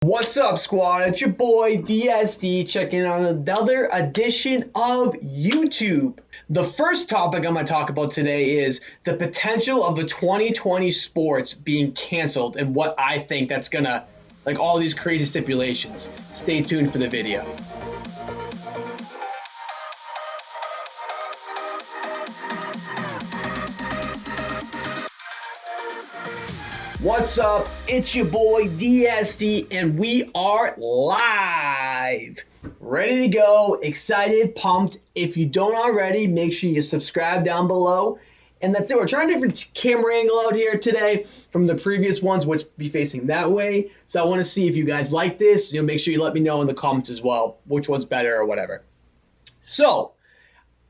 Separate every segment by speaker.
Speaker 1: What's up, squad? It's your boy DSD checking out another edition of YouTube. The first topic I'm going to talk about today is the potential of the 2020 sports being canceled and what I think that's going to, like all these crazy stipulations. Stay tuned for the video. What's up? It's your boy DSD and we are live. Ready to go, excited, pumped. If you don't already, make sure you subscribe down below. And that's it. We're trying a different camera angle out here today from the previous ones, which be facing that way. So I want to see if you guys like this. Make sure you let me know in the comments as well, which one's better or whatever. So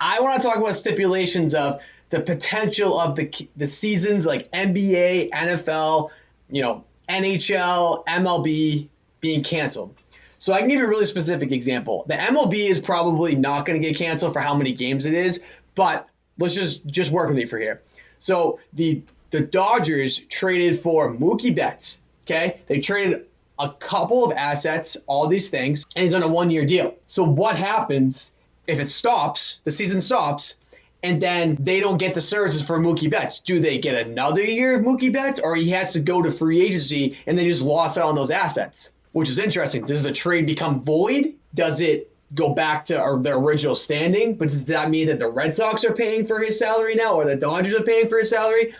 Speaker 1: I want to talk about stipulations of the potential of the seasons like NBA, NFL, NHL, MLB being canceled. So I can give you a really specific example. The MLB is probably not going to get canceled for how many games it is, but let's just work with me for here. So the Dodgers traded for Mookie Betts, okay? They traded a couple of assets, all these things, and he's on a one-year deal. So what happens if it stops, the season stops, and then they don't get the services for Mookie Betts? Do they get another year of Mookie Betts, or he has to go to free agency and they just lost out on those assets? Which is interesting. Does the trade become void? Does it go back to their original standing? But does that mean that the Red Sox are paying for his salary now, or the Dodgers are paying for his salary?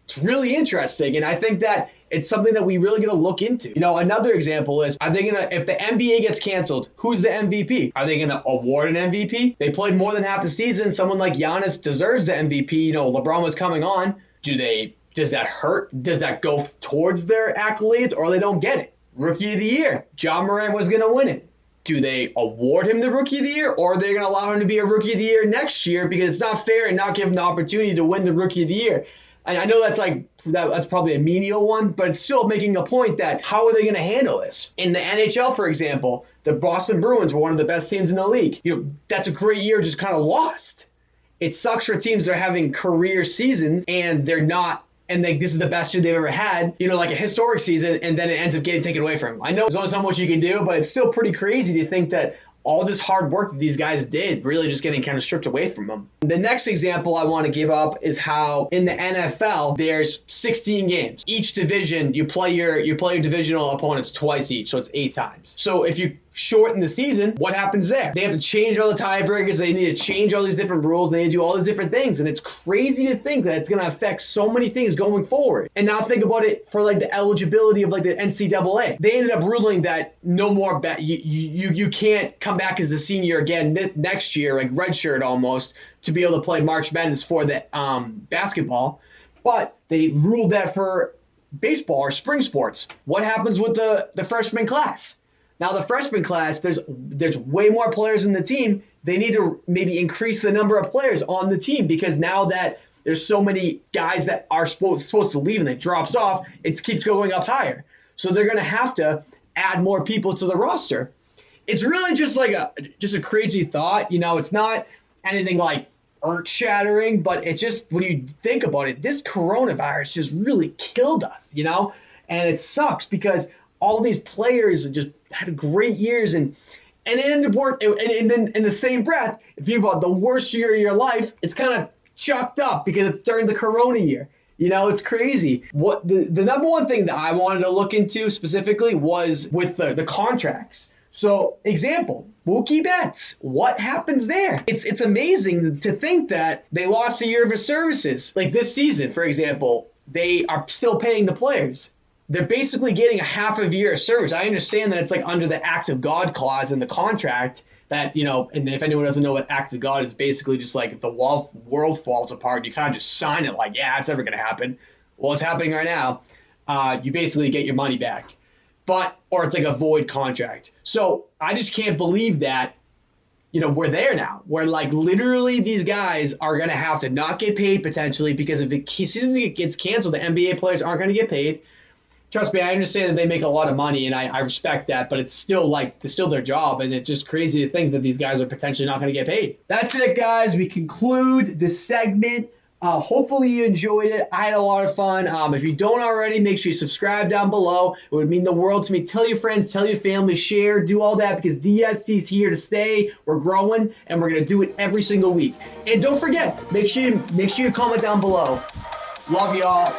Speaker 1: It's really interesting, and I think that it's something that we really got to look into. Another example is, if the NBA gets canceled, who's the MVP? Are they going to award an MVP? They played more than half the season. Someone like Giannis deserves the MVP. LeBron was coming on. Does that hurt? Does that go towards their accolades, or they don't get it? Rookie of the Year. Ja Morant was going to win it. Do they award him the Rookie of the Year, or are they going to allow him to be a Rookie of the Year next year because it's not fair and not give him the opportunity to win the Rookie of the Year? And I know that's probably a menial one, but it's still making a point that how are they going to handle this? In the NHL, for example, the Boston Bruins were one of the best teams in the league. That's a great year just kind of lost. It sucks for teams that are having career seasons and they're not, and this is the best year they've ever had, like a historic season, and then it ends up getting taken away from them. I know there's only so much you can do, but it's still pretty crazy to think that all this hard work that these guys did really just getting kind of stripped away from them. The next example I want to give up is how in the NFL there's 16 games. Each division you play your divisional opponents twice each, so it's 8 times. So if you shorten the season, what happens there? They have to change all the tiebreakers. They need to change all these different rules. They need to do all these different things, and it's crazy to think that it's going to affect so many things going forward. And now think about it for the eligibility of the NCAA. They ended up ruling that no more you can't come back as a senior again next year, like redshirt almost, to be able to play March Madness for the basketball. But they ruled that for baseball or spring sports. What happens with the freshman class? Now, the freshman class, there's way more players in the team. They need to maybe increase the number of players on the team, because now that there's so many guys that are supposed to leave and it drops off, it keeps going up higher. So they're going to have to add more people to the roster. It's really just a crazy thought. It's not anything like earth-shattering, but it's just, when you think about it, this coronavirus just really killed us, and it sucks because all these players just had great years, and it ended up working. And then in the same breath, if you've had the worst year of your life, it's kind of chalked up because it's during the Corona year. It's crazy. What the number one thing that I wanted to look into specifically was with the contracts. So, example, Mookie Betts, what happens there? It's amazing to think that they lost a year of his services. Like this season, for example, they are still paying the players. They're basically getting a half a year of service. I understand that it's under the act of God clause in the contract that, and if anyone doesn't know what act of God is, basically just if the world falls apart, you kind of just sign it it's ever going to happen. Well, it's happening right now. You basically get your money back. Or it's a void contract. So I just can't believe that, we're there now. Where literally these guys are going to have to not get paid potentially, because if the season gets canceled, the NBA players aren't going to get paid. Trust me, I understand that they make a lot of money, and I respect that, but it's still their job, and it's just crazy to think that these guys are potentially not going to get paid. That's it, guys. We conclude this segment Hopefully you enjoyed it. I had a lot of fun. If you don't already, make sure you subscribe down below. It would mean the world to me. Tell your friends, tell your family, share, do all that because DST is here to stay. We're growing and we're gonna do it every single week. And don't forget, make sure you comment down below. Love y'all.